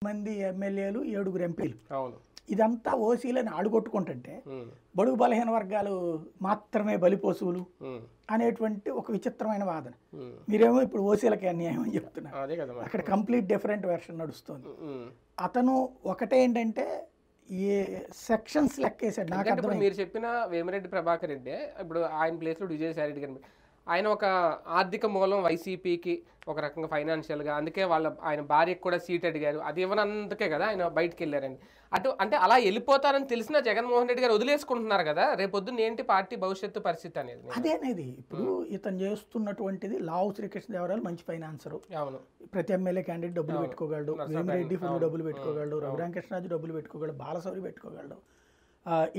మంది ఎమ్మెల్యేలు 7 ఎంపీలు అవును. ఇదంతా ఓసీలని ఆడుకొట్టుకుంటుంటే బడుగు బలహీన వర్గాలు మాత్రమే బలిపోసువులు అనేటువంటి ఒక విచిత్రమైన వాదన. మీరేమో ఇప్పుడు ఓసీలకి అన్యాయం అని చెప్తున్నారు. అదే కదా మరి. అక్కడ కంప్లీట్ డిఫరెంట్ వెర్షన్ నడుస్తుంది. అతను ఒకటే ఏంటంటే ఏ సెక్షన్స్ లెక్కేసాడు. నాకు ఎందుకంటే ఇప్పుడు మీరు చెప్పిన వేమిరెడ్డి ప్రభాకర్ రెడ్డి ఇప్పుడు ఆయన ప్లేస్లో విజయసాయి రెడ్డి గారు ఆయన ఒక ఆర్థిక మూలం వైసీపీకి ఒక రకంగా ఫైనాన్షియల్గా, అందుకే ఆయన భార్యకు కూడా సీట్ అడిగారు. అది ఇవ్వనందుకే కదా ఆయన బయటకు వెళ్ళారని. అంటే అలా వెళ్ళిపోతారని తెలిసిన జగన్మోహన్ రెడ్డి గారు వదిలేసుకుంటున్నారు కదా, రేపొద్దున ఏంటి పార్టీ భవిష్యత్తు పరిస్థితి అనేది. అదేనేది ఇప్పుడు ఇతను చేస్తున్నటువంటిది లావు శ్రీకృష్ణదేవరాయలు మంచి ఫైనాన్సరు. అవును. ప్రతి ఎమ్మెల్యే క్యాండిడేట్ డబ్బులు పెట్టుకోగలడు, వేమిరెడ్డి ఫుల్ డబ్బులు పెట్టుకోగలడు, రఘురామకృష్ణరాజు డబ్బులు పెట్టుకోగలడు, బాలశౌరి పెట్టుకోగలడు.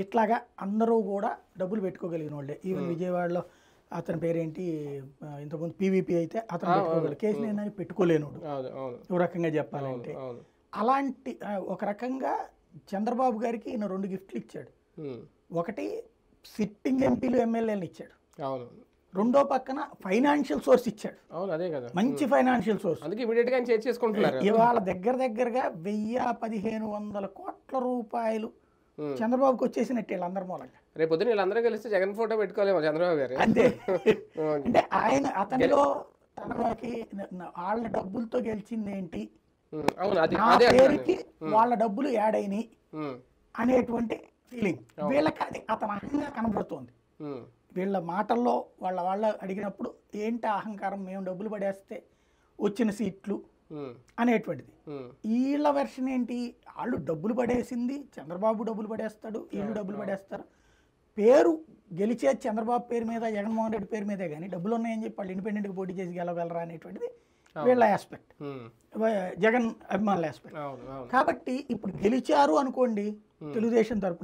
ఇట్లాగా అందరూ కూడా డబ్బులు పెట్టుకోగలిగిన వాళ్ళే. ఈవెన్ విజయవాడలో అతని పేరేంటి, ఇంతకుముందు పీవీపీ అయితే అతను పెట్టుకోగలడు, కేసీఆర్ పెట్టుకోలేనుడు ఒక రకంగా చెప్పాలంటే. అలాంటి ఒక రకంగా చంద్రబాబు గారికి ఈయన 2 గిఫ్ట్లు ఇచ్చాడు. ఒకటి సిట్టింగ్ ఎంపీలు ఎమ్మెల్యేలు ఇచ్చాడు, రెండో పక్కన ఫైనాన్షియల్ సోర్స్ ఇచ్చాడు. అదే కదా, మంచి ఫైనాన్షియల్ సోర్స్. అందుకే ఇమీడియట్ గా చేసుకుంటున్నారు. ఇవాళ దగ్గరగా 1100-1500 కోట్ల రూపాయలు చంద్రబాబుకి వచ్చేసినట్టు వీళ్ళందరి మూలంగా. రేపు పొద్దున వీళ్ళందరూ కలిసి జగన్ ఫోటో పెట్టుకోలేమో చంద్రబాబు గారు. అంతే. అంటే ఆయన అతనిలో తనకి వాళ్ళ డబ్బులతో గెలిచింది ఏంటి, నా పేరుకి వాళ్ళ డబ్బులు యాడ్ అయినాయి అనేటువంటి ఫీలింగ్ వీళ్ళకి. అది అతని అహంగా కనబడుతోంది. వీళ్ళ మాటల్లో వాళ్ళ అడిగినప్పుడు ఏంటి అహంకారం, మేము డబ్బులు పడేస్తే వచ్చిన సీట్లు అనేటువంటిది. వీళ్ళ వెర్షన్ ఏంటి, వాళ్ళు డబ్బులు పడేసింది, చంద్రబాబు డబ్బులు పడేస్తాడు, వీళ్ళు డబ్బులు పడేస్తారు, పేరు గెలిచే చంద్రబాబు పేరు మీద జగన్మోహన్ రెడ్డి పేరు మీదే, కానీ డబ్బులు ఉన్నాయని చెప్పి వాళ్ళు ఇండిపెండెంట్గా పోటీ చేసి గెలవగలరా అనేటువంటిది వీళ్ళ ఆస్పెక్ట్, జగన్ అభిమానుల ఆస్పెక్ట్. కాబట్టి ఇప్పుడు గెలిచారు అనుకోండి తెలుగుదేశం తరపున